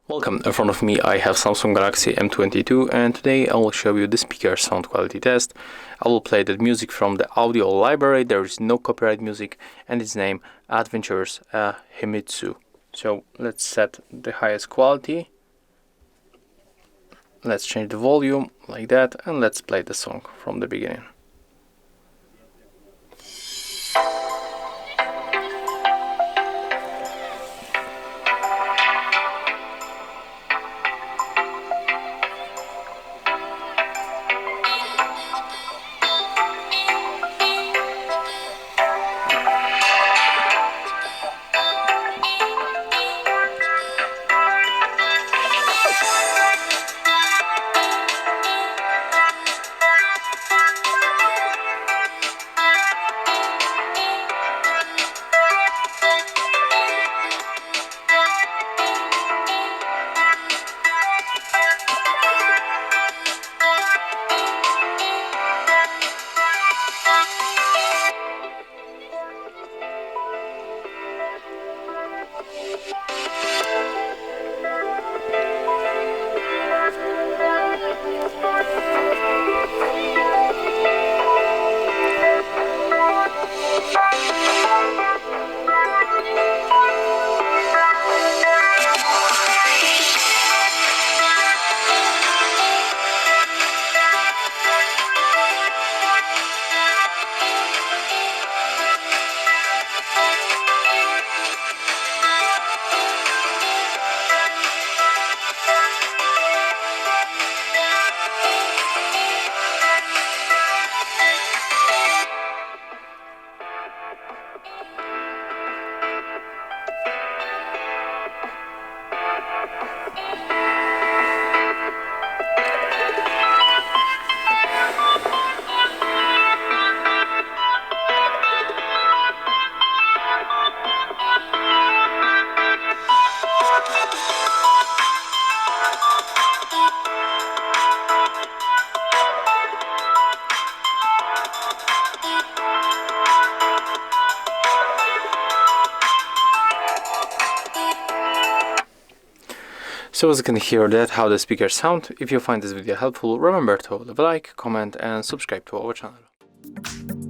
Welcome, in front of me I have Samsung Galaxy M22 and today I will show you the speaker sound quality test. I will play the music from the audio library. There is no copyright music and its name Adventures Himitsu. So let's set the highest quality. Let's change the volume like that and let's play the song from the beginning. So as you can hear that how the speakers sound. If you find this video helpful, remember to leave a like, comment and subscribe to our channel.